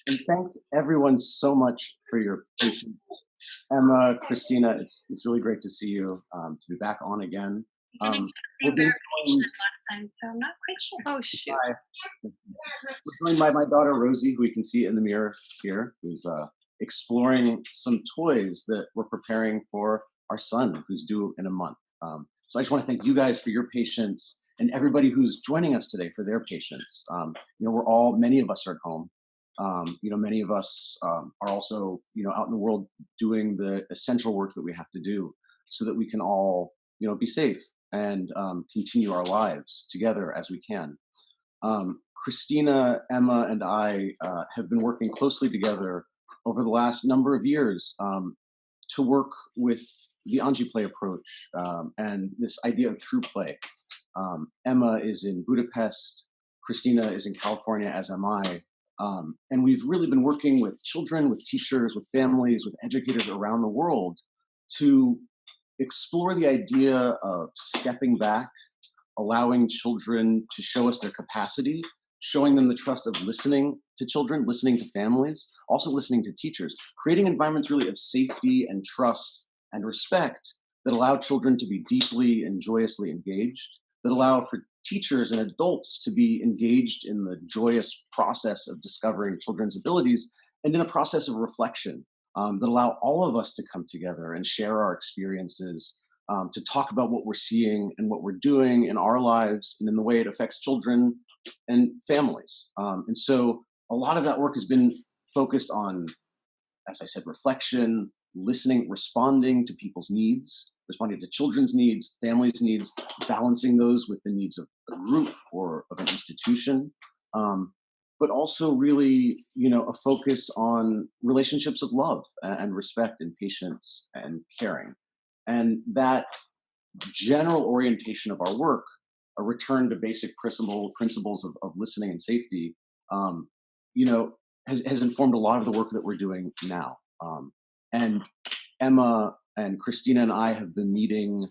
And thanks everyone so much for your patience. Emma, Krystina, it's really great to see you, to be back on again. Didn't Um, expect we're being being very joined patient last time, so I'm not quite sure. Oh shoot. by, we're joined by my daughter Rosie, who you can see in the mirror here, who's exploring some toys that we're preparing for our son, who's due in a month. So I just want to thank you guys for your patience and everybody who's joining us today for their patience. Many of us are at home. Many of us are also, out in the world doing the essential work that we have to do so that we can all, be safe and continue our lives together as we can. Krystina, Emma, and I have been working closely together over the last number of years to work with the Anji play approach and this idea of true play. Emma is in Budapest, Krystina is in California, as am I. And we've really been working with children, with teachers, with families, with educators around the world to explore the idea of stepping back, allowing children to show us their capacity, showing them the trust of listening to children, listening to families, also listening to teachers, creating environments really of safety and trust and respect that allow children to be deeply and joyously engaged, that allow for teachers and adults to be engaged in the joyous process of discovering children's abilities and in a process of reflection that allow all of us to come together and share our experiences, to talk about what we're seeing and what we're doing in our lives and in the way it affects children and families. And so a lot of that work has been focused on, as I said, reflection, listening, responding to people's needs, responding to children's needs, families' needs, balancing those with the needs of a group or of an institution. But also really, a focus on relationships of love and respect and patience and caring. And that general orientation of our work, a return to basic principles of listening and safety, um, has informed a lot of the work that we're doing now. And Emma and Krystina and I have been meeting,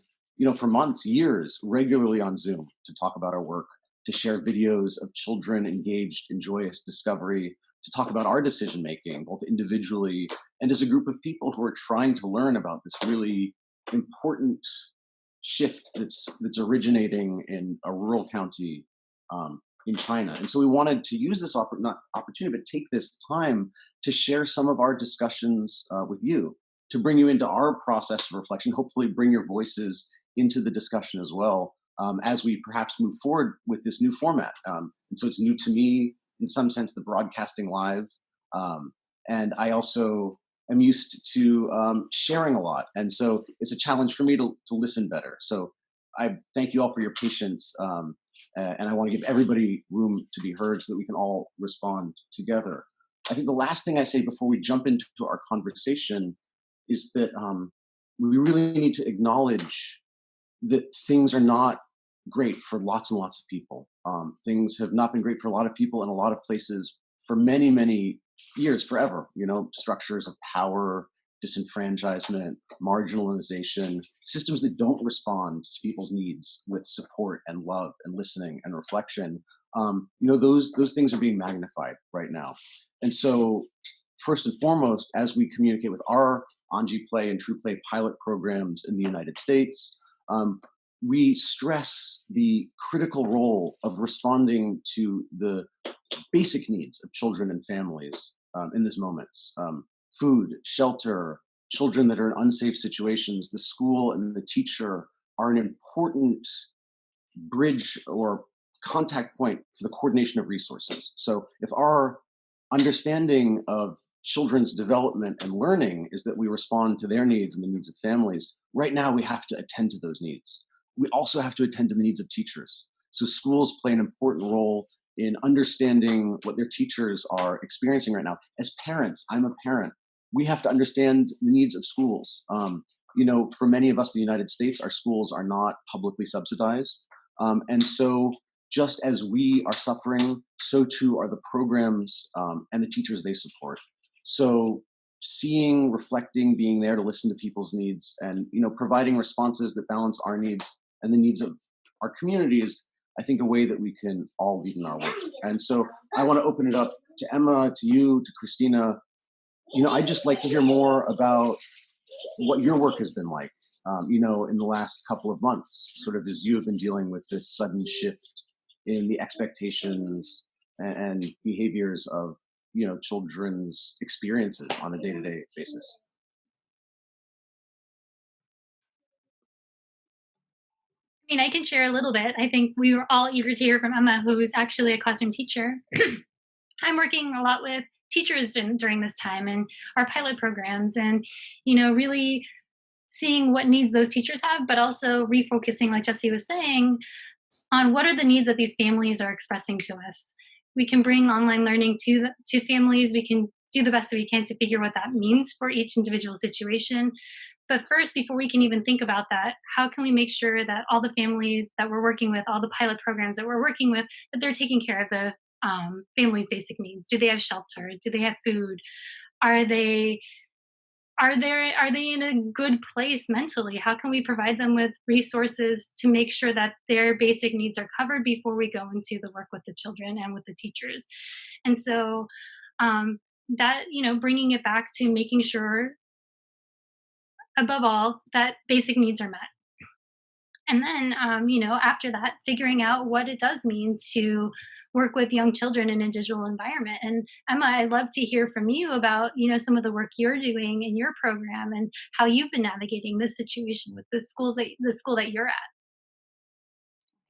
for months, years, regularly on Zoom to talk about our work, to share videos of children engaged in joyous discovery, to talk about our decision making, both individually and as a group of people who are trying to learn about this really important shift that's originating in a rural county in China. And so we wanted to use this not opportunity, but take this time to share some of our discussions with you, to bring you into our process of reflection, hopefully bring your voices into the discussion as well, as we perhaps move forward with this new format. And so it's new to me, in some sense, the broadcasting live. And I also am used to sharing a lot. And so it's a challenge for me to listen better. So I thank you all for your patience. And I want to give everybody room to be heard so that we can all respond together. I think the last thing I say before we jump into our conversation is that we really need to acknowledge that things are not great for lots and lots of people. Things have not been great for a lot of people in a lot of places for many, many years, forever. Structures of power, disenfranchisement, marginalization, systems that don't respond to people's needs with support and love and listening and reflection. Those things are being magnified right now. And so, first and foremost, as we communicate with our Anji Play and True Play pilot programs in the United States, we stress the critical role of responding to the basic needs of children and families in this moment. Food, shelter, children that are in unsafe situations, the school and the teacher are an important bridge or contact point for the coordination of resources. So if our understanding of children's development and learning is that we respond to their needs and the needs of families, right now we have to attend to those needs. We also have to attend to the needs of teachers. So schools play an important role in understanding what their teachers are experiencing right now. As parents, I'm a parent. We have to understand the needs of schools. For many of us in the United States, our schools are not publicly subsidized. And so just as we are suffering, so too are the programs and the teachers they support. So seeing, reflecting, being there to listen to people's needs and, providing responses that balance our needs and the needs of our community is, I think, a way that we can all lead in our work. And so I want to open it up to Emma, to you, to Krystina, I'd just like to hear more about what your work has been like, in the last couple of months, sort of as you have been dealing with this sudden shift in the expectations and behaviors of, children's experiences on a day-to-day basis. I mean, I can share a little bit. I think we were all eager to hear from Emma, who is actually a classroom teacher. I'm working a lot with teachers during this time and our pilot programs and, really seeing what needs those teachers have, but also refocusing, like Jesse was saying, on what are the needs that these families are expressing to us. We can bring online learning to families. We can do the best that we can to figure what that means for each individual situation. But first, before we can even think about that, how can we make sure that all the families that we're working with, all the pilot programs that we're working with, that they're taking care of the family's basic needs? Do they have shelter? Do they have food? Are they in a good place mentally? How can we provide them with resources to make sure that their basic needs are covered before we go into the work with the children and with the teachers? And so that, bringing it back to making sure, above all, that basic needs are met. And then, after that, figuring out what it does mean to work with young children in a digital environment. And Emma, I'd love to hear from you about, some of the work you're doing in your program and how you've been navigating this situation with the school that you're at.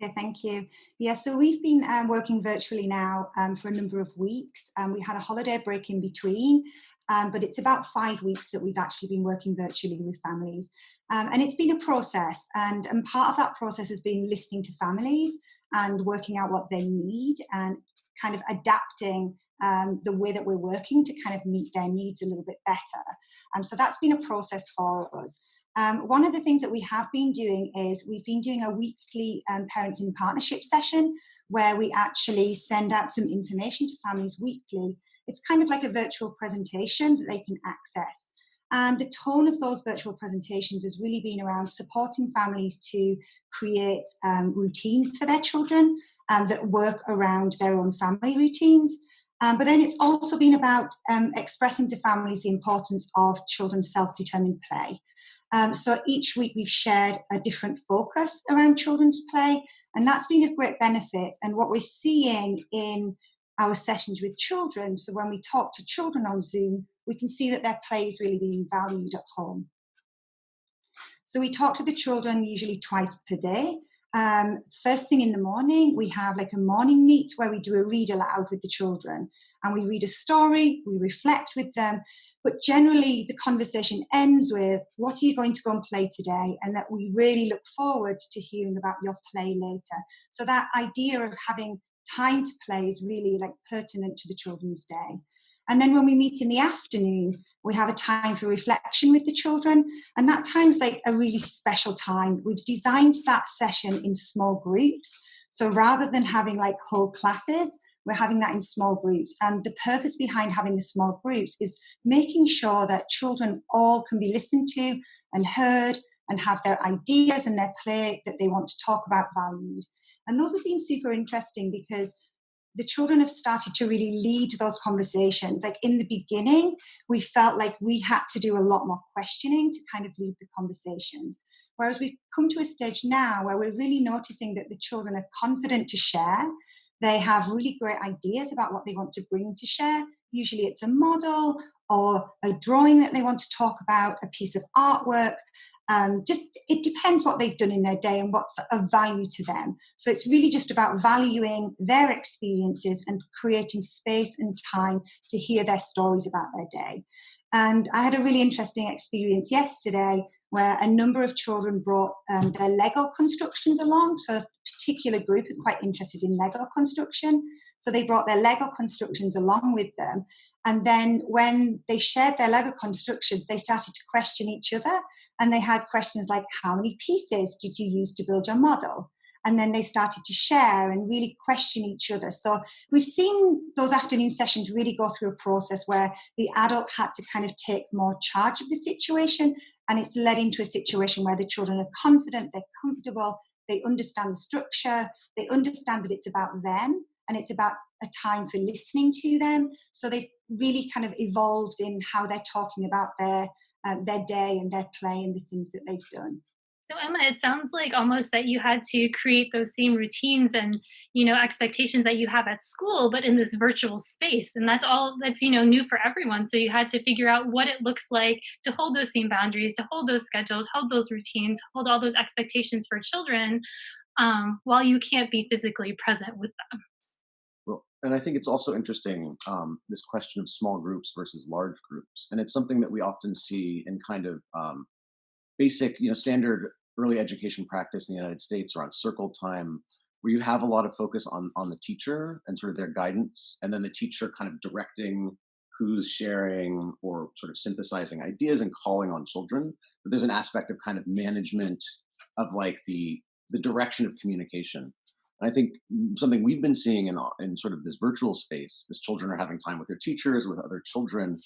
Okay, thank you. Yeah, so we've been working virtually now for a number of weeks. We had a holiday break in between, but it's about 5 weeks that we've actually been working virtually with families. And it's been a process, and part of that process has been listening to families and working out what they need and kind of adapting the way that we're working to kind of meet their needs a little bit better. So that's been a process for us. One of the things that we have been doing is we've been doing a weekly Parents in Partnership session where we actually send out some information to families weekly. It's kind of like a virtual presentation that they can access. And the tone of those virtual presentations has really been around supporting families to create routines for their children that work around their own family routines. But then it's also been about expressing to families the importance of children's self-determined play. So each week we've shared a different focus around children's play, and that's been a great benefit. And what we're seeing in our sessions with children, so when we talk to children on Zoom, we can see that their play is really being valued at home. So we talk to the children usually twice per day. First thing in the morning, we have like a morning meet where we do a read aloud with the children, and we read a story, we reflect with them, but generally the conversation ends with, what are you going to go and play today? And that we really look forward to hearing about your play later. So that idea of having time to play is really like pertinent to the children's day. And then when we meet in the afternoon, we have a time for reflection with the children. And that time's like a really special time. We've designed that session in small groups. So rather than having like whole classes, we're having that in small groups. And the purpose behind having the small groups is making sure that children all can be listened to and heard and have their ideas and their play that they want to talk about valued. And those have been super interesting because the children have started to really lead those conversations. Like in the beginning, we felt like we had to do a lot more questioning to kind of lead the conversations. Whereas we've come to a stage now where we're really noticing that the children are confident to share. They have really great ideas about what they want to bring to share. Usually it's a model or a drawing that they want to talk about, a piece of artwork. Just it depends what they've done in their day and what's of value to them. So it's really just about valuing their experiences and creating space and time to hear their stories about their day. And I had a really interesting experience yesterday where a number of children brought their Lego constructions along. So a particular group is quite interested in Lego construction. So they brought their Lego constructions along with them. And then when they shared their Lego constructions, they started to question each other. And they had questions like, how many pieces did you use to build your model? And then they started to share and really question each other. So we've seen those afternoon sessions really go through a process where the adult had to kind of take more charge of the situation. And it's led into a situation where the children are confident, they're comfortable, they understand the structure, they understand that it's about them. and it's about a time for listening to them. So they've really kind of evolved in how they're talking about their day and their play and the things that they've done. So Emma, it sounds like almost that you had to create those same routines and, you know, expectations that you have at school, but in this virtual space. And that's, you know, new for everyone. So you had to figure out what it looks like to hold those same boundaries, to hold those schedules, hold those routines, hold all those expectations for children, while you can't be physically present with them. Well, and I think it's also interesting, this question of small groups versus large groups. And it's something that we often see in kind of basic, standard early education practice in the United States around circle time, where you have a lot of focus on the teacher and sort of their guidance, and then the teacher kind of directing who's sharing or sort of synthesizing ideas and calling on children. But there's an aspect of kind of management of like the direction of communication. And I think something we've been seeing in sort of this virtual space, as children are having time with their teachers, with other children,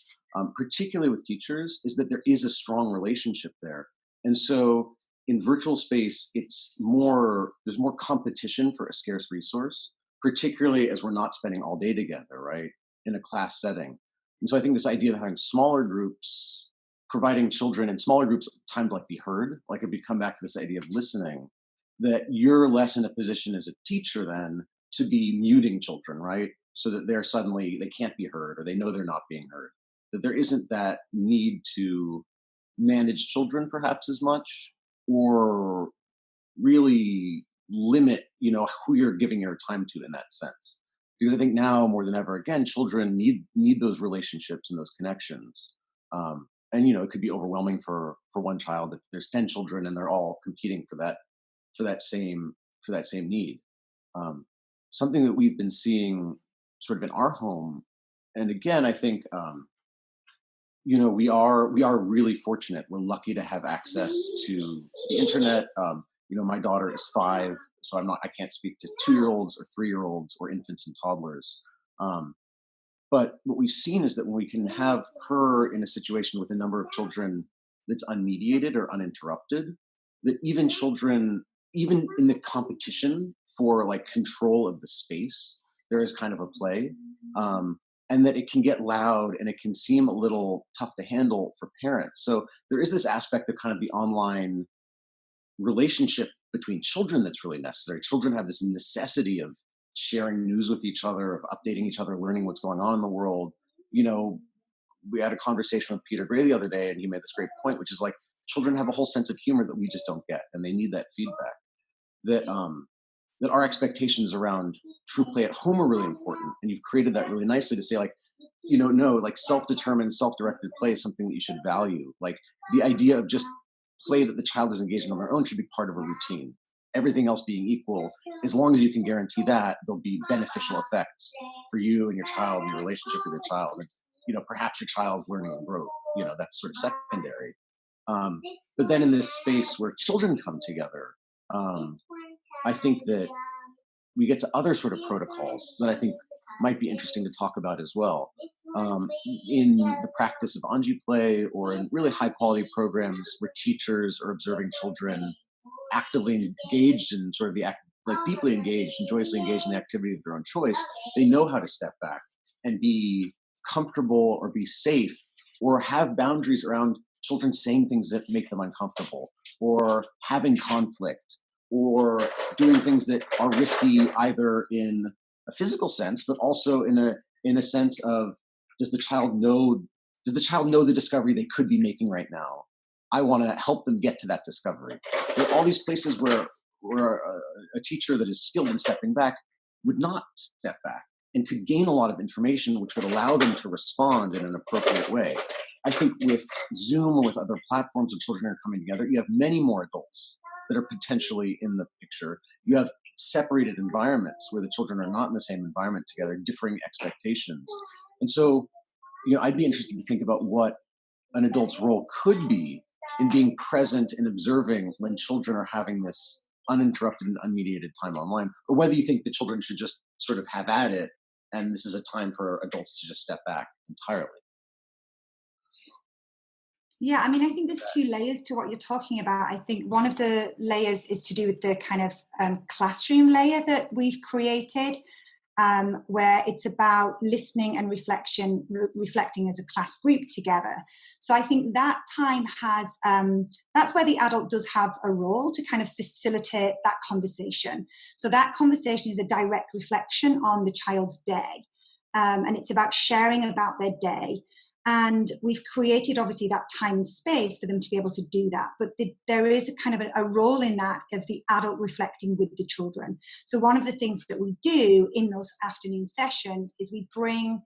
particularly with teachers, is that there is a strong relationship there. And so in virtual space, there's more competition for a scarce resource, particularly as we're not spending all day together, right, in a class setting. And so I think this idea of having smaller groups, providing children in smaller groups time to like be heard, like if we come back to this idea of listening, that you're less in a position as a teacher then to be muting children, right? So that they can't be heard or they know they're not being heard. That there isn't that need to manage children perhaps as much, or really limit, who you're giving your time to in that sense. Because I think now more than ever, again, children need those relationships and those connections. And it could be overwhelming for one child if there's 10 children and they're all competing for that same need. Something that we've been seeing sort of in our home, and again, I think we are really fortunate. We're lucky to have access to the internet. My daughter is 5, so I can't speak to 2-year-olds or 3-year-olds or infants and toddlers. But what we've seen is that when we can have her in a situation with a number of children that's unmediated or uninterrupted, that even children, even in the competition for like control of the space, there is kind of a play. And that it can get loud and it can seem a little tough to handle for parents. So there is this aspect of kind of the online relationship between children that's really necessary. Children have this necessity of sharing news with each other, of updating each other, learning what's going on in the world. We had a conversation with Peter Gray the other day, and he made this great point, which is like children have a whole sense of humor that we just don't get, and they need that feedback. That our expectations around true play at home are really important. And you've created that really nicely to say like, no, like self-determined, self-directed play is something that you should value. Like the idea of just play that the child is engaged in on their own should be part of a routine. Everything else being equal, as long as you can guarantee that, there'll be beneficial effects for you and your child and your relationship with your child. And, perhaps your child's learning and growth, that's sort of secondary. But then in this space where children come together, I think that we get to other sort of protocols that I think might be interesting to talk about as well. In the practice of Anji play, or in really high quality programs where teachers are observing children actively engaged in sort of deeply engaged and joyously engaged in the activity of their own choice, they know how to step back and be comfortable or be safe or have boundaries around children saying things that make them uncomfortable or having conflict or doing things that are risky either in a physical sense, but also in a sense of, does the child know the discovery they could be making right now? I want to help them get to that discovery. There are all these places where a teacher that is skilled in stepping back would not step back and could gain a lot of information which would allow them to respond in an appropriate way. I think with Zoom or with other platforms where children are coming together, you have many more adults that are potentially in the picture. You have separated environments where the children are not in the same environment together, differing expectations. And so, I'd be interested to think about what an adult's role could be in being present and observing when children are having this uninterrupted and unmediated time online, or whether you think the children should just sort of have at it and this is a time for adults to just step back entirely. Yeah, I think there's 2 layers to what you're talking about. I think one of the layers is to do with the kind of classroom layer that we've created. where it's about listening and reflecting as a class group together. So I think that time has, that's where the adult does have a role to kind of facilitate that conversation. So that conversation is a direct reflection on the child's day. And it's about sharing about their day. And we've created, obviously, that time and space for them to be able to do that. But there is a kind of a role in that of the adult reflecting with the children. So one of the things that we do in those afternoon sessions is we bring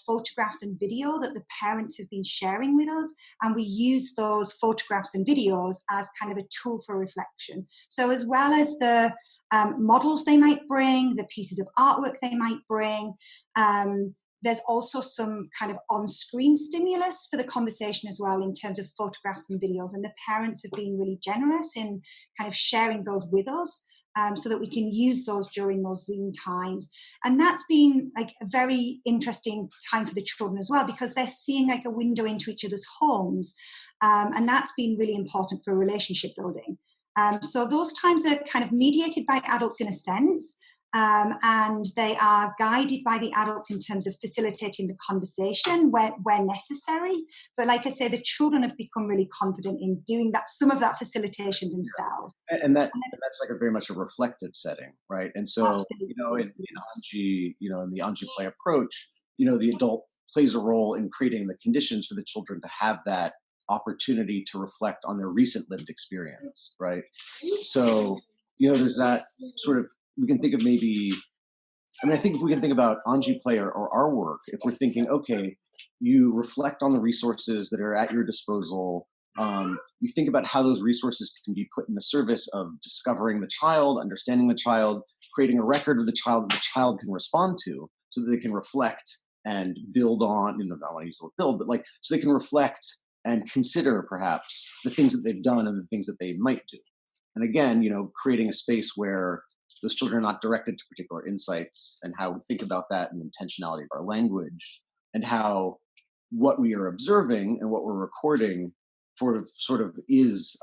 photographs and video that the parents have been sharing with us. And we use those photographs and videos as kind of a tool for reflection. So as well as the models they might bring, the pieces of artwork they might bring, there's also some kind of on-screen stimulus for the conversation as well in terms of photographs and videos. And the parents have been really generous in kind of sharing those with us so that we can use those during those Zoom times. And that's been like a very interesting time for the children as well, because they're seeing like a window into each other's homes. And that's been really important for relationship building. So those times are kind of mediated by adults in a sense. And they are guided by the adults in terms of facilitating the conversation where necessary. But like I say, the children have become really confident in doing that, some of that facilitation themselves. And that's like a very much a reflective setting, right? And so, Absolutely. in Anji, in the Anji play approach, the adult plays a role in creating the conditions for the children to have that opportunity to reflect on their recent lived experience, right? So, there's that sort of, we can think of maybe, I think if we can think about Anji play or our work, if we're thinking, okay, you reflect on the resources that are at your disposal, you think about how those resources can be put in the service of discovering the child, understanding the child, creating a record of the child that the child can respond to so that they can reflect and build on, I don't want to use the word build, but like, so they can reflect and consider perhaps the things that they've done and the things that they might do. And again, creating a space where those children are not directed to particular insights, and how we think about that and the intentionality of our language, and how what we are observing and what we're recording sort of is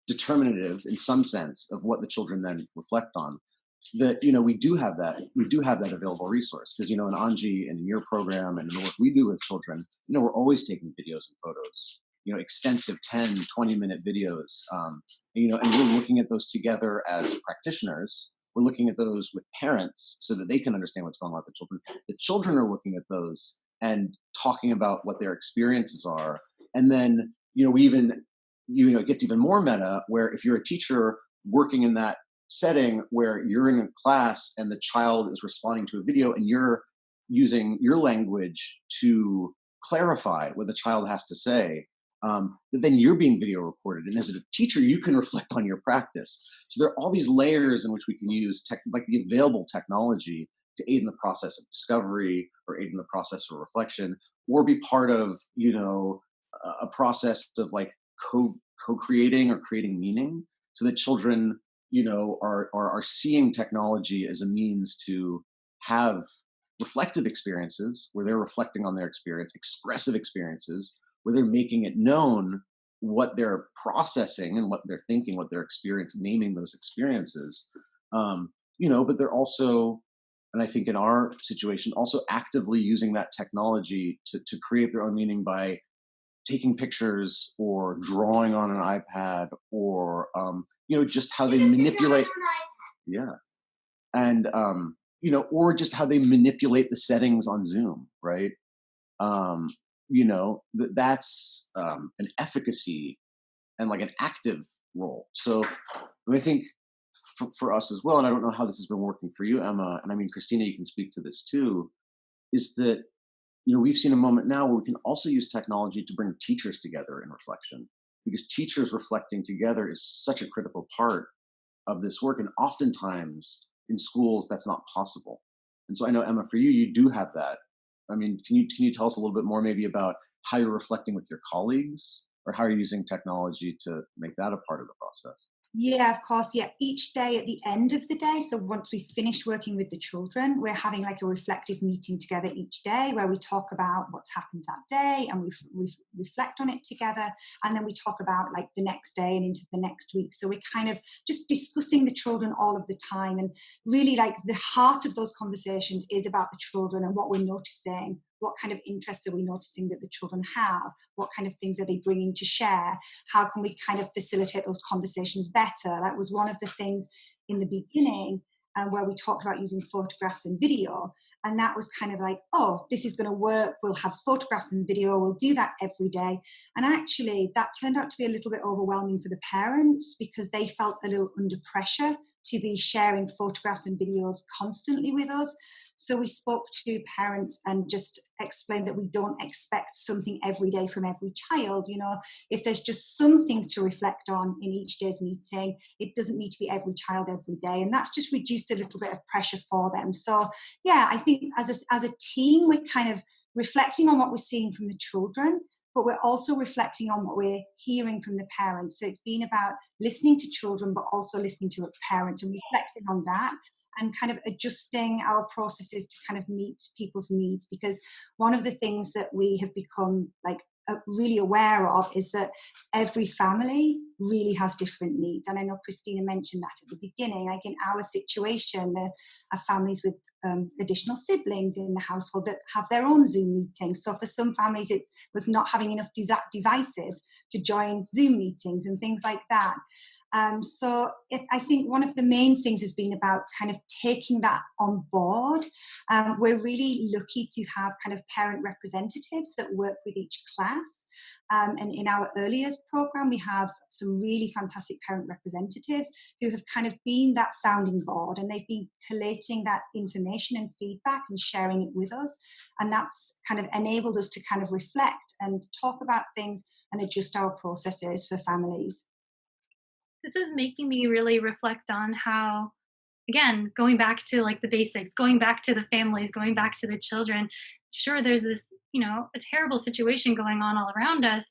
determinative in some sense of what the children then reflect on. That we do have that available resource, because in Anji and in your program and in the work we do with children, we're always taking videos and photos, extensive 10, 20-minute videos, and we're looking at those together as practitioners. We're looking at those with parents so that they can understand what's going on with the children. The children are looking at those and talking about what their experiences are. And then, we even, it gets even more meta, where if you're a teacher working in that setting where you're in a class and the child is responding to a video and you're using your language to clarify what the child has to say, that then you're being video recorded. And as a teacher, you can reflect on your practice. So there are all these layers in which we can use like the available technology to aid in the process of discovery, or aid in the process of reflection, or be part of, a process of like co-creating or creating meaning, so that children, are seeing technology as a means to have reflective experiences where they're reflecting on their experience, expressive experiences where they're making it known what they're processing and what they're thinking, what they're experiencing, naming those experiences. But they're also, and I think in our situation, also actively using that technology to create their own meaning by taking pictures or drawing on an iPad, or just how they manipulate. Yeah. And or just how they manipulate the settings on Zoom, right? That's an efficacy and like an active role. So I think for us as well, and I don't know how this has been working for you, Emma, and I mean, Krystina, you can speak to this too, is that we've seen a moment now where we can also use technology to bring teachers together in reflection, because teachers reflecting together is such a critical part of this work. And oftentimes in schools, that's not possible. And so I know, Emma, for you, you do have that. I mean, can you tell us a little bit more maybe about how you're reflecting with your colleagues, or how you're using technology to make that a part of the process? Yeah, of course. Yeah, each day at the end of the day. So once we finish working with the children, we're having like a reflective meeting together each day where we talk about what's happened that day and we reflect on it together. And then we talk about like the next day and into the next week. So we're kind of just discussing the children all of the time. And really, like, the heart of those conversations is about the children and what we're noticing. What kind of interests are we noticing that the children have? What kind of things are they bringing to share? How can we kind of facilitate those conversations better? That was one of the things in the beginning, where we talked about using photographs and video. And that was kind of like, oh, this is going to work. We'll have photographs and video. We'll do that every day. And actually, that turned out to be a little bit overwhelming for the parents because they felt a little under pressure to be sharing photographs and videos constantly with us. So we spoke to parents and just explained that we don't expect something every day from every child. You know, if there's just some things to reflect on in each day's meeting, it doesn't need to be every child every day. And that's just reduced a little bit of pressure for them. So yeah, I think as a team, we're kind of reflecting on what we're seeing from the children, but we're also reflecting on what we're hearing from the parents. So it's been about listening to children, but also listening to parents and reflecting on that and kind of adjusting our processes to kind of meet people's needs. Because one of the things that we have become like really aware of is that every family really has different needs. And I know Krystina mentioned that at the beginning. Like in our situation, there are families with additional siblings in the household that have their own Zoom meetings. So for some families, it was not having enough devices to join Zoom meetings and things like that. I think one of the main things has been about kind of taking that on board. We're really lucky to have kind of parent representatives that work with each class. And in our early years program, we have some really fantastic parent representatives who have kind of been that sounding board, and they've been collating that information and feedback and sharing it with us. And that's kind of enabled us to kind of reflect and talk about things and adjust our processes for families. This is making me really reflect on how, again, going back to like the basics, going back to the families, going back to the children. Sure, there's this, a terrible situation going on all around us.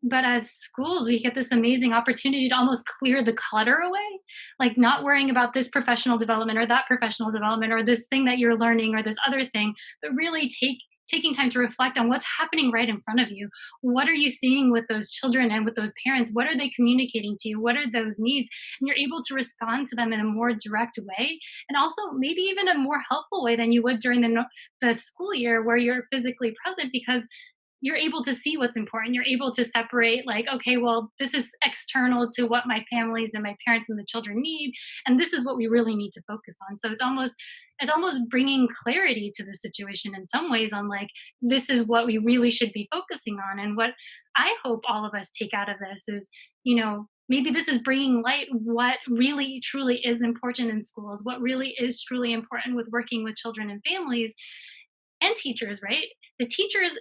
But as schools, we get this amazing opportunity to almost clear the clutter away, like not worrying about this professional development or that professional development or this thing that you're learning or this other thing, but really taking time to reflect on what's happening right in front of you. What are you seeing with those children and with those parents? What are they communicating to you? What are those needs? And you're able to respond to them in a more direct way, and also maybe even a more helpful way than you would during the school year where you're physically present, because you're able to see what's important. You're able to separate, like, okay, well, this is external to what my families and my parents and the children need, and this is what we really need to focus on. So it's almost bringing clarity to the situation in some ways on, like, this is what we really should be focusing on. And what I hope all of us take out of this is, maybe this is bringing light what really truly is important in schools, what really is truly important with working with children and families and teachers, right? The teachers,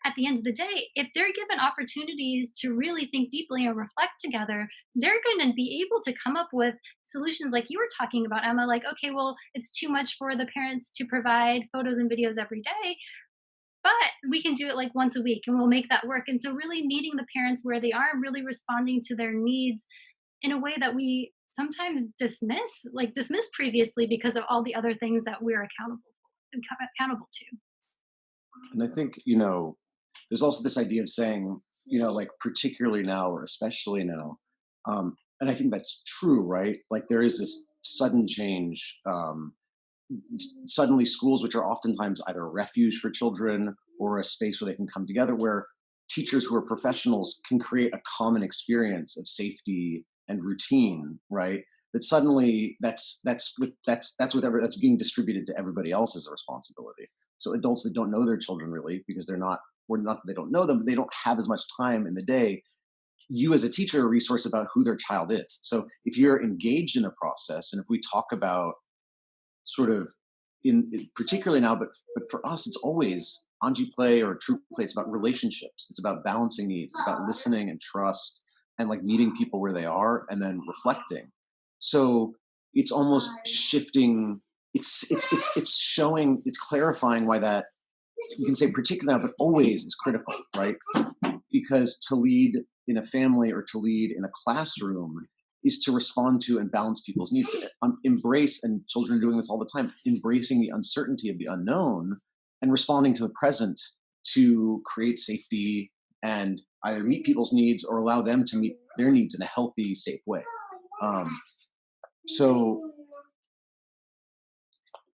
at the end of the day, if they're given opportunities to really think deeply and reflect together, they're going to be able to come up with solutions like you were talking about, Emma, like, okay, well, it's too much for the parents to provide photos and videos every day, but we can do it like once a week and we'll make that work. And so really meeting the parents where they are, really responding to their needs in a way that we sometimes dismiss previously because of all the other things that we're accountable to. And I think, there's also this idea of saying, like particularly now or especially now. And I think that's true, right? Like there is this sudden change. Suddenly schools, which are oftentimes either a refuge for children or a space where they can come together, where teachers who are professionals can create a common experience of safety and routine, right? That suddenly that's being distributed to everybody else as a responsibility. So adults that don't know their children really, because they don't know them, but they don't have as much time in the day. You as a teacher are a resource about who their child is. So if you're engaged in a process, and if we talk about sort of particularly now, but for us, it's always Anji play or true play. It's about relationships. It's about balancing needs. It's about listening and trust and like meeting people where they are and then reflecting. So it's almost shifting. It's showing. It's clarifying why that you can say particularly now, but always is critical, right? Because to lead in a family or to lead in a classroom is to respond to and balance people's needs, to embrace, and children are doing this all the time, embracing the uncertainty of the unknown and responding to the present to create safety and either meet people's needs or allow them to meet their needs in a healthy, safe way. So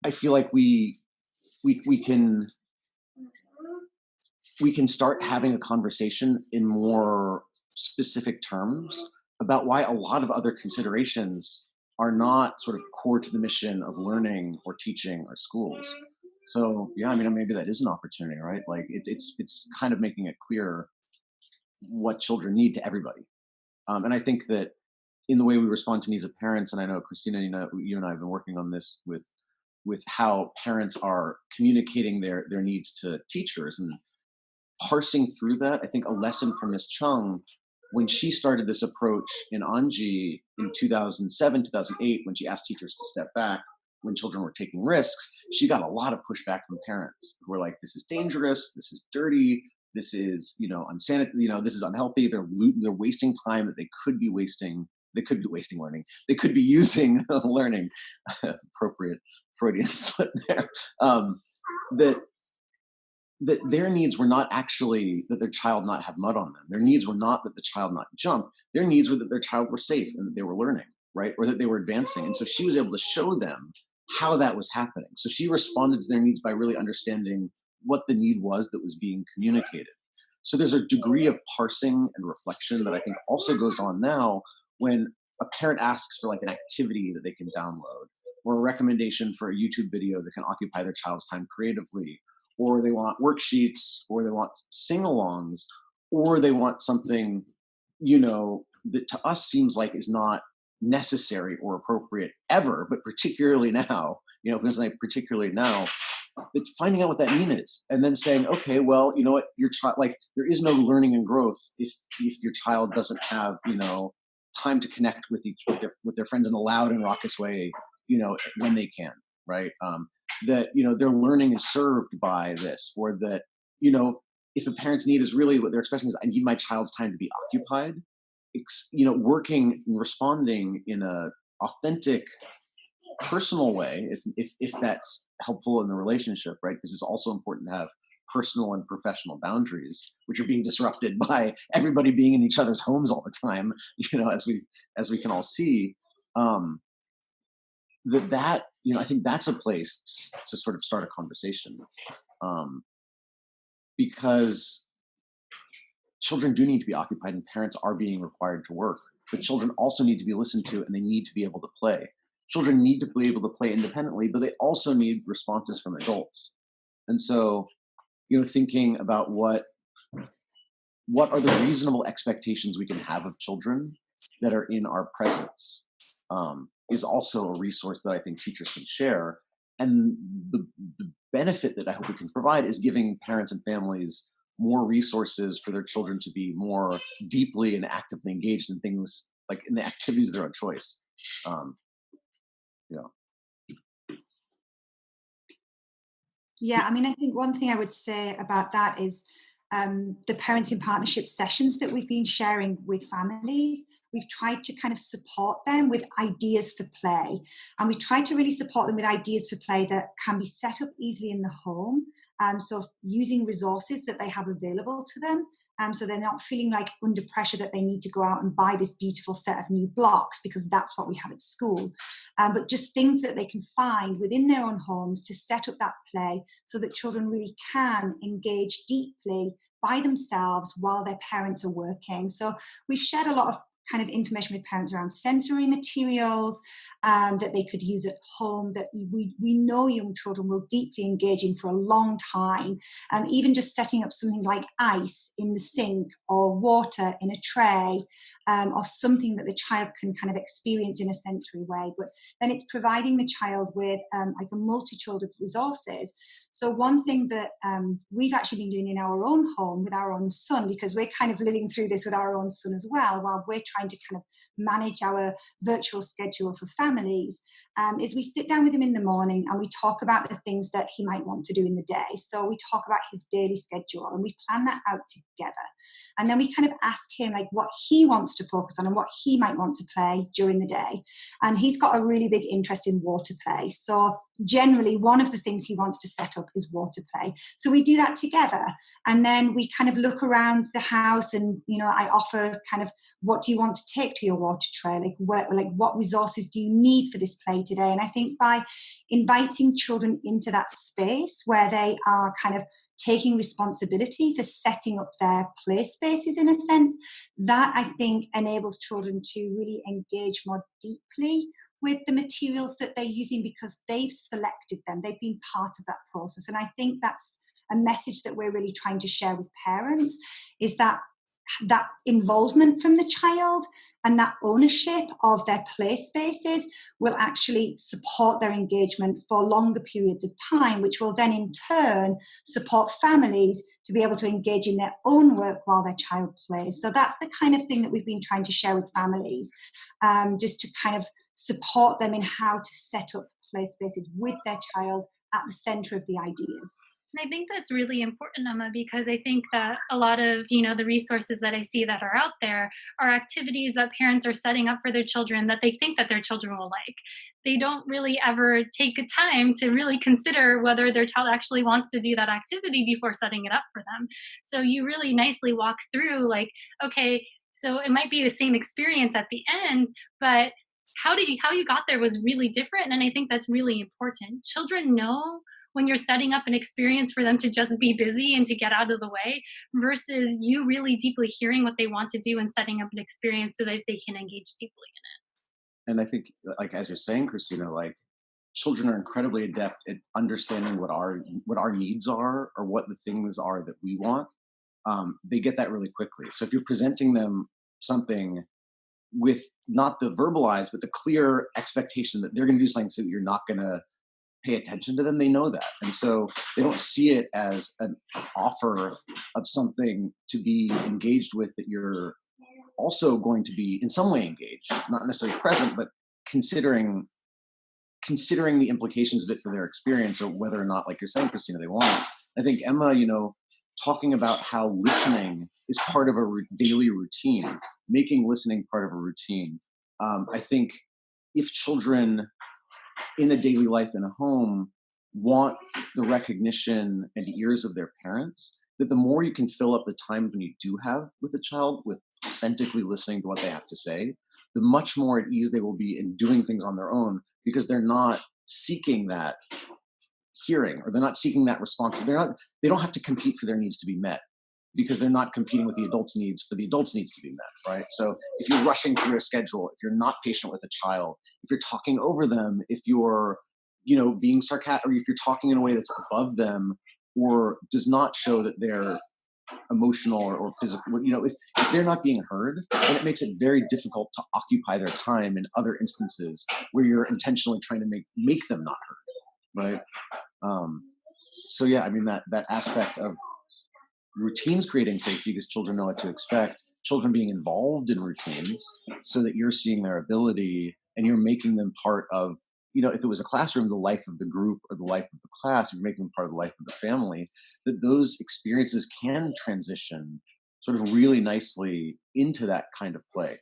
I feel like we can start having a conversation in more specific terms about why a lot of other considerations are not sort of core to the mission of learning or teaching or schools. So yeah, I mean, maybe that is an opportunity, right? Like it's kind of making it clear what children need to everybody. And I think that in the way we respond to needs of parents, and I know Krystina, you and I have been working on this with how parents are communicating their needs to teachers and parsing through that. I think a lesson from Ms. Chung, when she started this approach in Anji in 2007, 2008, when she asked teachers to step back when children were taking risks, she got a lot of pushback from parents who were like, this is dangerous, this is dirty, this is, unsanitary, this is unhealthy, they're wasting time that they could be wasting learning. They could be using learning, appropriate Freudian slip there. That their needs were not actually that their child not have mud on them. Their needs were not that the child not jump. Their needs were that their child were safe and that they were learning, right? Or that they were advancing. And so she was able to show them how that was happening. So she responded to their needs by really understanding what the need was that was being communicated. So there's a degree of parsing and reflection that I think also goes on now when a parent asks for like an activity that they can download or a recommendation for a YouTube video that can occupy their child's time creatively, or they want worksheets, or they want sing-alongs, or they want something, that to us seems like is not necessary or appropriate ever, but particularly now, particularly now, that finding out what that mean is, and then saying, okay, well, you know what, your child, like, there is no learning and growth if your child doesn't have, time to connect with their friends in a loud and raucous way, when they can, right? That their learning is served by this, or that if a parent's need is really what they're expressing is, I need my child's time to be occupied, working and responding in a authentic, personal way, if that's helpful in the relationship, right? Because it's also important to have personal and professional boundaries, which are being disrupted by everybody being in each other's homes all the time, as we can all see. I think that's a place to sort of start a conversation, because children do need to be occupied and parents are being required to work, but children also need to be listened to and they need to be able to play. Children need to be able to play independently, but they also need responses from adults. And so, thinking about what are the reasonable expectations we can have of children that are in our presence, is also a resource that I think teachers can share. And the benefit that I hope we can provide is giving parents and families more resources for their children to be more deeply and actively engaged in things like in the activities of their own choice. Yeah, I mean, I think one thing I would say about that is the parenting partnership sessions that we've been sharing with families. We've tried to kind of support them with ideas for play. And we tried to really support them with ideas for play that can be set up easily in the home. So using resources that they have available to them. So they're not feeling like under pressure that they need to go out and buy this beautiful set of new blocks because that's what we have at school. But just things that they can find within their own homes to set up that play so that children really can engage deeply by themselves while their parents are working. So we've shared a lot of kind of information with parents around sensory materials that they could use at home that we know young children will deeply engage in for a long time. Even just setting up something like ice in the sink or water in a tray, or something that the child can kind of experience in a sensory way. But then it's providing the child with like a multitude of resources. So one thing that we've actually been doing in our own home with our own son, because we're kind of living through this with our own son as well, while we're trying to kind of manage our virtual schedule for families, is we sit down with him in the morning and we talk about the things that he might want to do in the day. So we talk about his daily schedule and we plan that out together. And then we kind of ask him like what he wants to focus on and what he might want to play during the day. And he's got a really big interest in water play. So generally one of the things he wants to set up is water play. So we do that together. And then we kind of look around the house and, I offer kind of, what do you want to take to your water tray? Like what resources do you need for this play today? And I think by inviting children into that space where they are kind of taking responsibility for setting up their play spaces in a sense, that I think enables children to really engage more deeply with the materials that they're using because they've selected them. They've been part of that process. And I think that's a message that we're really trying to share with parents, is that involvement from the child and that ownership of their play spaces will actually support their engagement for longer periods of time, which will then in turn support families to be able to engage in their own work while their child plays. So that's the kind of thing that we've been trying to share with families, just to kind of support them in how to set up play spaces with their child at the center of the ideas. And I think that's really important, Emma, because I think that a lot of, the resources that I see that are out there are activities that parents are setting up for their children that they think that their children will like. They don't really ever take the time to really consider whether their child actually wants to do that activity before setting it up for them. So you really nicely walk through like, okay, so it might be the same experience at the end, but how you got there was really different. And I think that's really important. Children know when you're setting up an experience for them to just be busy and to get out of the way versus you really deeply hearing what they want to do and setting up an experience so that they can engage deeply in it. And I think, like as you're saying, Krystina, like children are incredibly adept at understanding what our needs are or what the things are that we want. They get that really quickly. So if you're presenting them something with not the verbalized, but the clear expectation that they're going to do something so that you're not going to pay attention to them, they know that. And so they don't see it as an offer of something to be engaged with that you're also going to be in some way engaged, not necessarily present, but considering the implications of it for their experience or whether or not, like you're saying, Krystina, they want it. I think Emma, talking about how listening is part of a daily routine, making listening part of a routine. I think if children in a daily life in a home want the recognition and ears of their parents, that the more you can fill up the time when you do have with a child with authentically listening to what they have to say, the much more at ease they will be in doing things on their own because they're not seeking that hearing or they're not seeking that response. They don't have to compete for their needs to be met because they're not competing with the adults' needs for the adults' needs to be met, right? So if you're rushing through a schedule, if you're not patient with a child, if you're talking over them, if you're, being sarcastic, or if you're talking in a way that's above them or does not show that they're emotional or physical, if they're not being heard, then it makes it very difficult to occupy their time in other instances where you're intentionally trying to make them not heard, right? So yeah, I mean that aspect of routines creating safety because children know what to expect, children being involved in routines so that you're seeing their ability and you're making them part of, if it was a classroom, the life of the group or the life of the class, you're making them part of the life of the family, that those experiences can transition sort of really nicely into that kind of play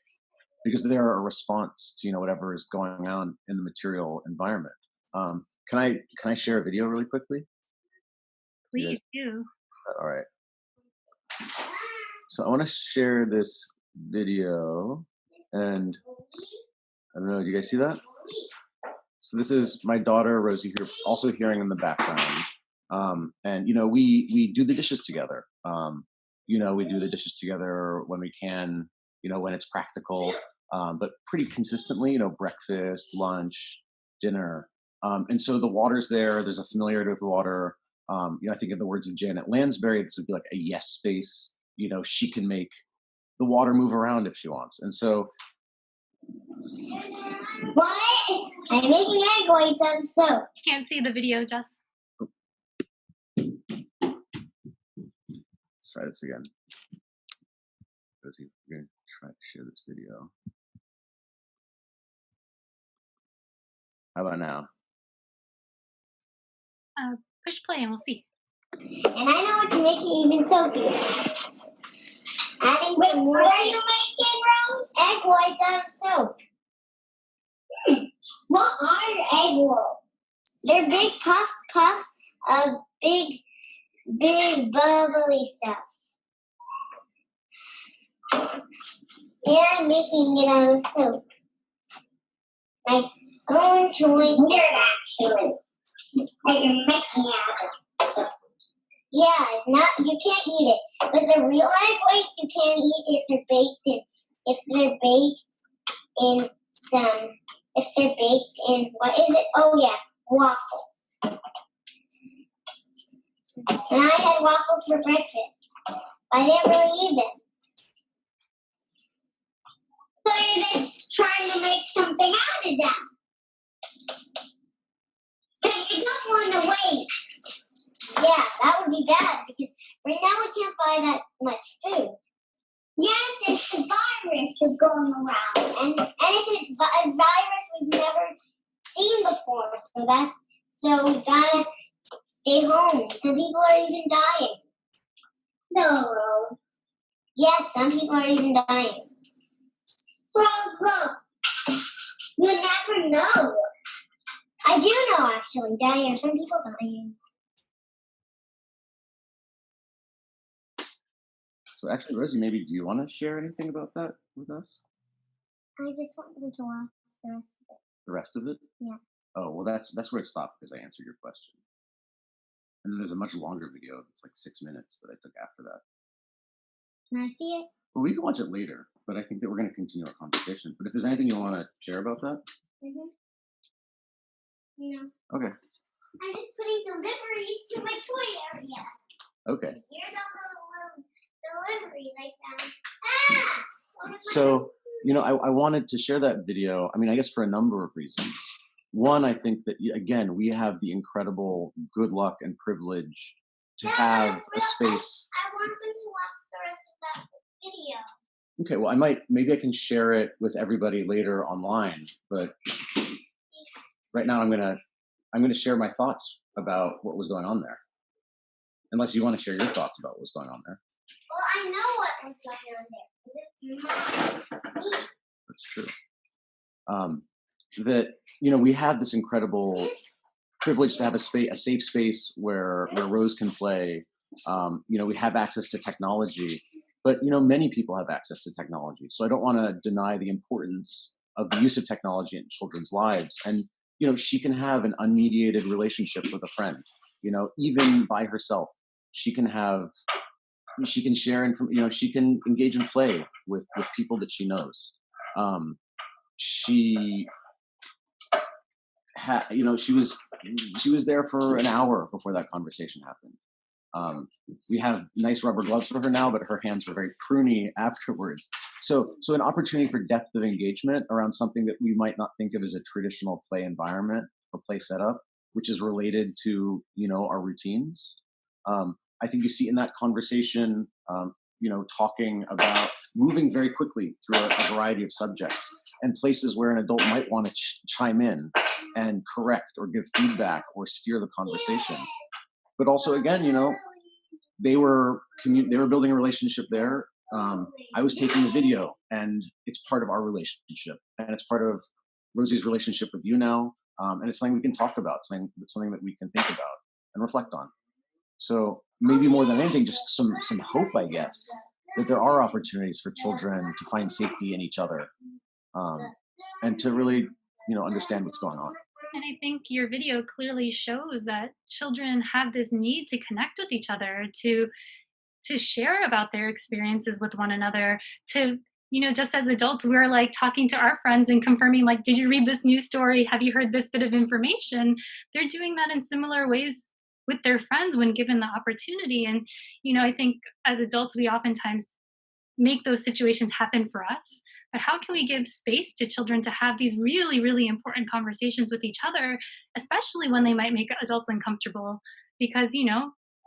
because they're a response to, whatever is going on in the material environment. Can I share a video really quickly? Please do. All right. So I want to share this video, and I don't know, do you guys see that? So this is my daughter Rosie here, also hearing in the background. And we do the dishes together. We do the dishes together when we can, when it's practical, but pretty consistently, breakfast, lunch, dinner. And so the water's there. There's a familiarity with the water. I think in the words of Janet Lansbury, this would be like a yes space. She can make the water move around if she wants. And so. What? I'm making egg whites out of soap. Can't see the video, Jess. Let's try this again. Rosie, we're going to try to share this video. How about now? Push play and we'll see. And I know what to make it even soapier. Adding some more. What are you making, Rose? Egg whites out of soap. What are egg rolls? They're big puffs of big bubbly stuff. And I'm making it out of soap. My own choice. Weird, actually. That you're making out of. Yeah, you can't eat it. But the real egg whites you can't eat if they're baked in what is it? Oh yeah, waffles. And I had waffles for breakfast. I didn't really eat them. So you're just trying to make something out of them. Because you don't want to waste. Yeah, that would be bad because right now we can't buy that much food. Yes, it's a virus that's going around. And it's a virus we've never seen before. So we gotta stay home. Some people are even dying. No. Yes, some people are even dying. Rose, look. You never know. I do know, actually. Daddy, are some people dying? So actually, Rosie, maybe do you want to share anything about that with us? I just want them to watch the rest of it. The rest of it? Yeah. Oh, well, that's where it stopped because I answered your question. And then there's a much longer video that's like 6 minutes that I took after that. Can I see it? Well, we can watch it later, but I think that we're going to continue our conversation. But if there's anything you want to share about that? Mm-hmm. No. Okay. I'm just putting deliveries to my toy area. Okay. Here's all the delivery like that. Ah! So, I wanted to share that video, I guess for a number of reasons. One, I think that, again, we have the incredible good luck and privilege to have a space. I want them to watch the rest of that video. Okay, well, maybe I can share it with everybody later online, but right now I'm gonna share my thoughts about what was going on there. Unless you want to share your thoughts about what was going on there. Well, I know what was going on there. That's true. That we have this incredible privilege to have a safe space where Rose can play. We have access to technology, but many people have access to technology. So I don't want to deny the importance of the use of technology in children's lives. And she can have an unmediated relationship with a friend. Even by herself, she can share information. She can engage in play with people that she knows. She was there for an hour before that conversation happened. We have nice rubber gloves for her now, but her hands were very pruny afterwards. So an opportunity for depth of engagement around something that we might not think of as a traditional play environment or play setup, which is related to our routines. I think you see in that conversation, talking about moving very quickly through a variety of subjects and places where an adult might want to chime in and correct or give feedback or steer the conversation. But also, again, they were building a relationship there. I was taking the video, and it's part of our relationship, and it's part of Rosie's relationship with you now, and it's something we can talk about, something that we can think about and reflect on. So maybe more than anything, just some hope, I guess, that there are opportunities for children to find safety in each other, and to really, understand what's going on. And I think your video clearly shows that children have this need to connect with each other, to share about their experiences with one another, to, just as adults, we're like talking to our friends and confirming, like, did you read this news story? Have you heard this bit of information? They're doing that in similar ways with their friends when given the opportunity. And, I think as adults, we oftentimes make those situations happen for us. But how can we give space to children to have these really, really important conversations with each other, especially when they might make adults uncomfortable? Because,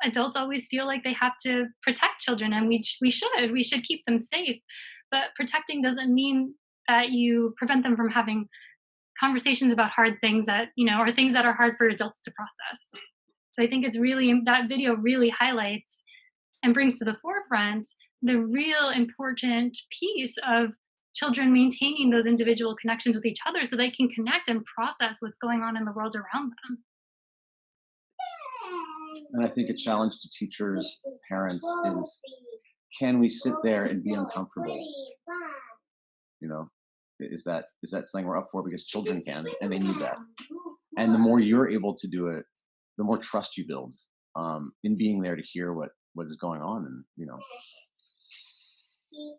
adults always feel like they have to protect children, and we should keep them safe. But protecting doesn't mean that you prevent them from having conversations about hard things that, or things that are hard for adults to process. So I think it's really, that video really highlights and brings to the forefront the real important piece of children maintaining those individual connections with each other so they can connect and process what's going on in the world around them. And I think a challenge to teachers, parents is, can we sit there and be uncomfortable? You know, is that something we're up for? Because children can, and they need that. And the more you're able to do it, the more trust you build in being there to hear what is going on, and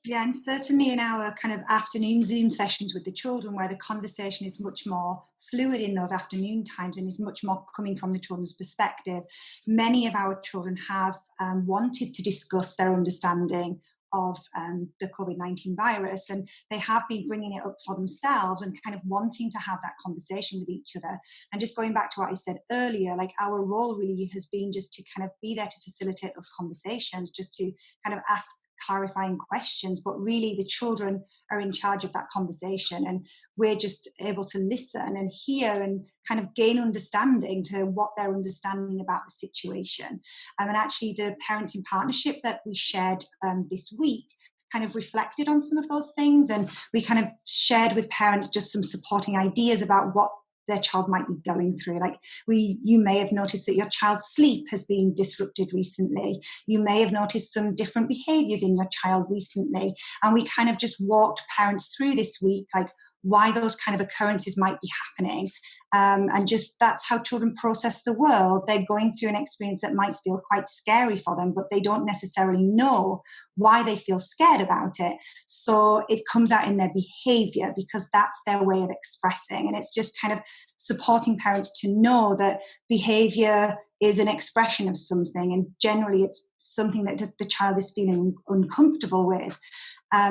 Yeah, and certainly in our kind of afternoon Zoom sessions with the children, where the conversation is much more fluid in those afternoon times and is much more coming from the children's perspective, many of our children have wanted to discuss their understanding of the COVID-19 virus, and they have been bringing it up for themselves and kind of wanting to have that conversation with each other. And just going back to what I said earlier, like our role really has been just to kind of be there to facilitate those conversations, just to kind of ask clarifying questions, but really the children are in charge of that conversation, and we're just able to listen and hear and kind of gain understanding to what they're understanding about the situation. And actually the parenting partnership that we shared this week kind of reflected on some of those things, and we kind of shared with parents just some supporting ideas about what their child might be going through. Like you may have noticed that your child's sleep has been disrupted recently. You may have noticed some different behaviors in your child recently. And we kind of just walked parents through this week, like why those kind of occurrences might be happening. And just that's how children process the world. They're going through an experience that might feel quite scary for them, but they don't necessarily know why they feel scared about it. So it comes out in their behavior because that's their way of expressing. And it's just kind of supporting parents to know that behavior is an expression of something, and generally it's something that the child is feeling uncomfortable with.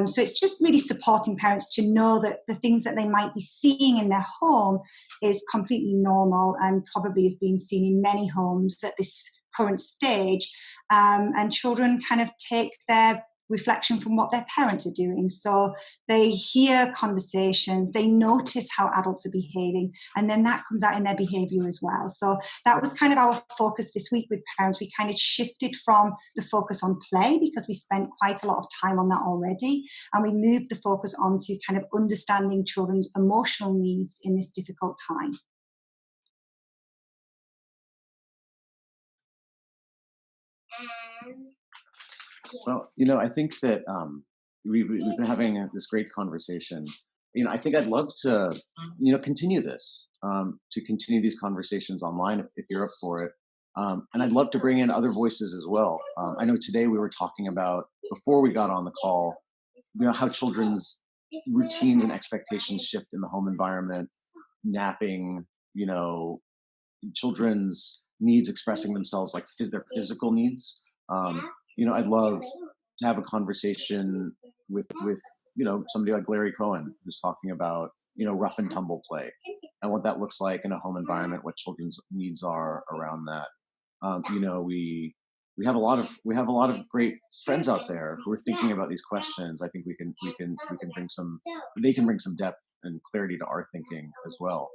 So it's just really supporting parents to know that the things that they might be seeing in their home is completely normal and probably is being seen in many homes at this current stage. And children kind of take their reflection from what their parents are doing. So they hear conversations, they notice how adults are behaving, and then that comes out in their behavior as well. So that was kind of our focus this week with parents. We kind of shifted from the focus on play, because we spent quite a lot of time on that already, and we moved the focus on to kind of understanding children's emotional needs in this difficult time. Well, I think that we've been having this great conversation. I think I'd love to, continue this, to continue these conversations online if you're up for it. And I'd love to bring in other voices as well. I know today we were talking about, before we got on the call, how children's routines and expectations shift in the home environment, napping, children's needs expressing themselves, like their physical needs. I'd love to have a conversation with somebody like Larry Cohen, who's talking about rough and tumble play and what that looks like in a home environment, what children's needs are around that. We have a lot of great friends out there who are thinking about these questions. I think we can bring they can bring some depth and clarity to our thinking as well.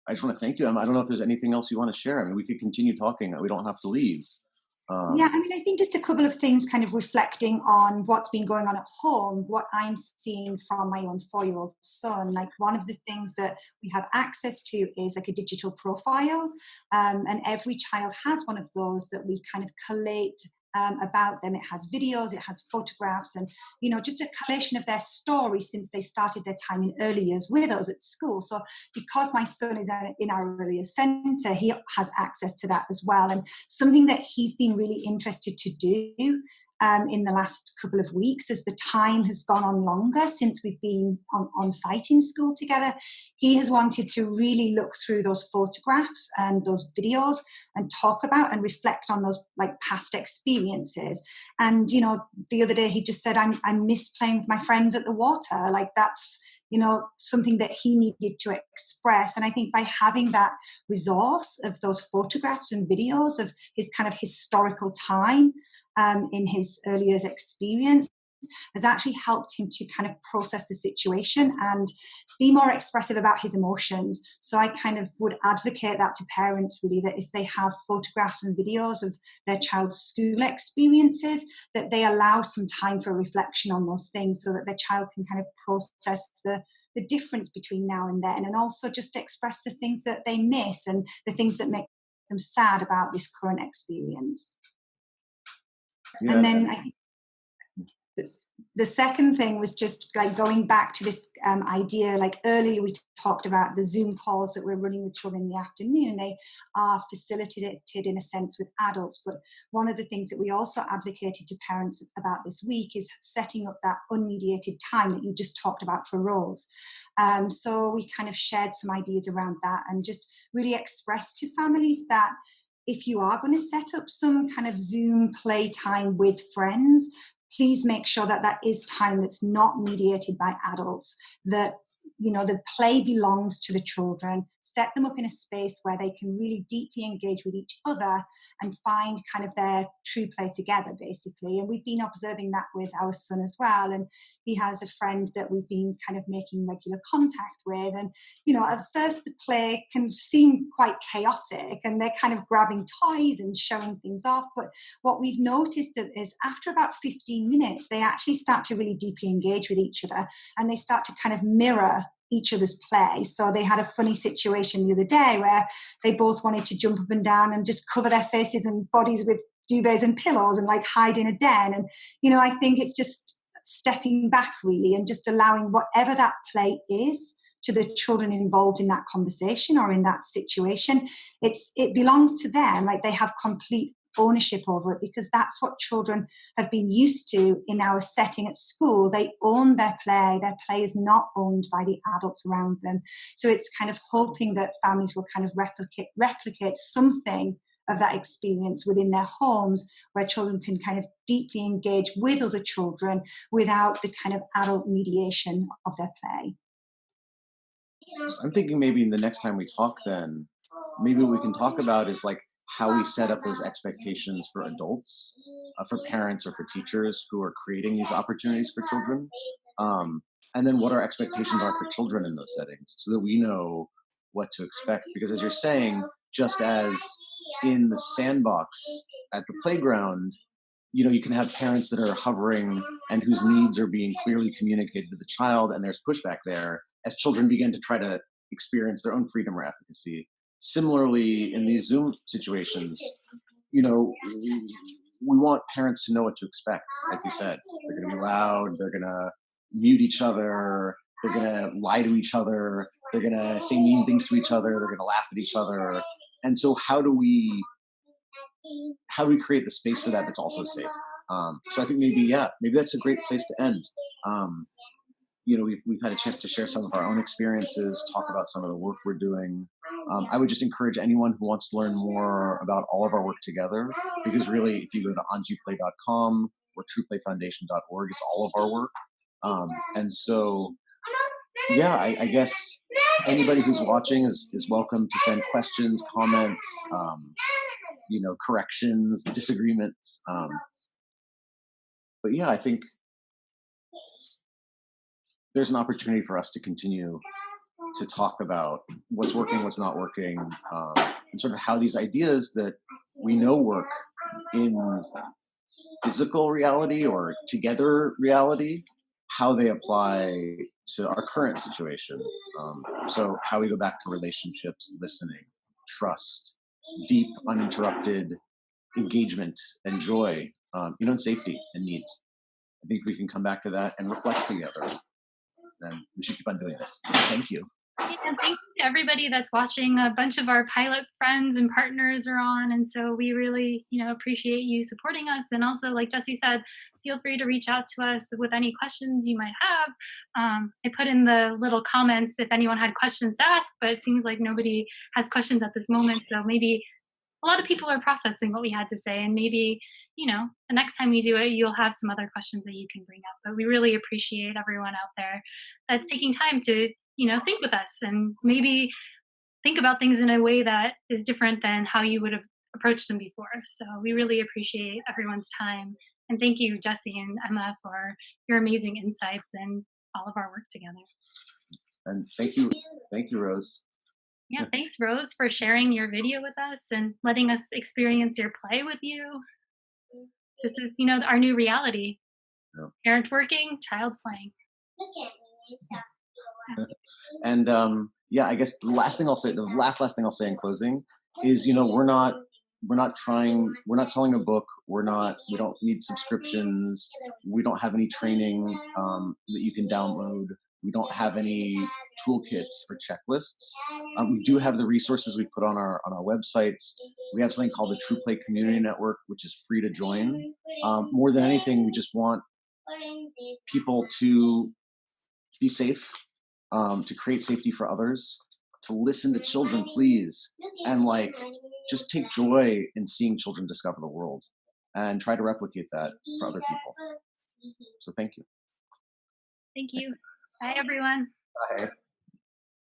I just want to thank you. I don't know if there's anything else you want to share. I mean, we could continue talking. We don't have to leave. Yeah, I mean, I think just a couple of things kind of reflecting on what's been going on at home, what I'm seeing from my own 4-year-old son. Like, one of the things that we have access to is like a digital profile. And every child has one of those that we kind of collate about them. It has videos, it has photographs, and just a collation of their stories since they started their time in early years with us at school. So because my son is in our early years centre, he has access to that as well. And something that he's been really interested to do in the last couple of weeks, as the time has gone on longer since we've been on site in school together, he has wanted to really look through those photographs and those videos and talk about and reflect on those like past experiences. And the other day he just said, I miss playing with my friends at the water. Like, that's something that he needed to express. And I think by having that resource of those photographs and videos of his kind of historical time in his early years experience, has actually helped him to kind of process the situation and be more expressive about his emotions. So I kind of would advocate that to parents, really, that if they have photographs and videos of their child's school experiences, that they allow some time for reflection on those things so that their child can kind of process the difference between now and then, and also just express the things that they miss and the things that make them sad about this current experience. Yeah. And then I think the second thing was just like going back to this idea, like earlier we talked about the Zoom calls that we're running with children in the afternoon. They are facilitated in a sense with adults, but one of the things that we also advocated to parents about this week is setting up that unmediated time that you just talked about for Rose. So we kind of shared some ideas around that and just really expressed to families that if you are going to set up some kind of Zoom playtime with friends, please make sure that that is time that's not mediated by adults, that, you know, the play belongs to the children. Set them up in a space where they can really deeply engage with each other and find kind of their true play together, basically. And we've been observing that with our son as well. And he has a friend that we've been kind of making regular contact with. And, you know, at first the play can seem quite chaotic and they're kind of grabbing toys and showing things off. But what we've noticed is after about 15 minutes, they actually start to really deeply engage with each other and they start to kind of mirror each other's play. So they had a funny situation the other day where they both wanted to jump up and down and just cover their faces and bodies with duvets and pillows and like hide in a den. And, you know, I think it's just stepping back really and just allowing whatever that play is to the children involved in that conversation or in that situation. It belongs to them. Like they have complete ownership over it because that's what children have been used to in our setting at school. They own their play. Their play is not owned by the adults around them. So it's kind of hoping that families will kind of replicate something of that experience within their homes where children can kind of deeply engage with other children without the kind of adult mediation of their play. I'm thinking maybe the next time we talk, then maybe what we can talk about is like how we set up those expectations for adults, for parents or for teachers who are creating these opportunities for children. And then what our expectations are for children in those settings so that we know what to expect. Because as you're saying, just as in the sandbox at the playground, you know, you can have parents that are hovering and whose needs are being clearly communicated to the child, and there's pushback there as children begin to try to experience their own freedom or efficacy. Similarly, in these Zoom situations, you know, we want parents to know what to expect. Like you said, they're going to be loud, they're going to mute each other, they're going to lie to each other, they're going to say mean things to each other, they're going to laugh at each other. And so how do we create the space for that that's also safe? So I think maybe that's a great place to end. You know, we've had a chance to share some of our own experiences, talk about some of the work we're doing. I would just encourage anyone who wants to learn more about all of our work together, because really, if you go to anjiplay.com or trueplayfoundation.org, it's all of our work. And so, yeah, I guess anybody who's watching is welcome to send questions, comments, you know, corrections, disagreements. But yeah, I think there's an opportunity for us to continue to talk about what's working, what's not working, and sort of how these ideas that we know work in physical reality or together reality, how they apply to our current situation. So how we go back to relationships, listening, trust, deep, uninterrupted engagement and joy, you know, and safety and need. I think we can come back to that and reflect together. Then we should keep on doing this. So thank you. Yeah, thank you to everybody that's watching. A bunch of our pilot friends and partners are on, and so we really, you know, appreciate you supporting us. And also, like Jesse said, feel free to reach out to us with any questions you might have. I put in the little comments if anyone had questions to ask, but it seems like nobody has questions at this moment. So maybe a lot of people are processing what we had to say, and maybe, you know, the next time we do it, you'll have some other questions that you can bring up. But we really appreciate everyone out there that's taking time to, you know, think with us and maybe think about things in a way that is different than how you would have approached them before. So we really appreciate everyone's time And thank you, Jesse and Emma, for your amazing insights and all of our work together. And thank you, Rose. Yeah, thanks, Rose, for sharing your video with us and letting us experience your play with you. This is, our new reality. Yeah. Parent working, child playing. Look at me. And yeah, I guess the last thing I'll say in closing is, we're not selling a book. We don't need subscriptions. We don't have any training that you can download. We don't have any toolkits or checklists. We do have the resources we put on our websites. We have something called the True Play Community Network, which is free to join. More than anything, we just want people to be safe, to create safety for others, to listen to children, please, and just take joy in seeing children discover the world and try to replicate that for other people. So thank you. Thank you. Bye, everyone. Bye.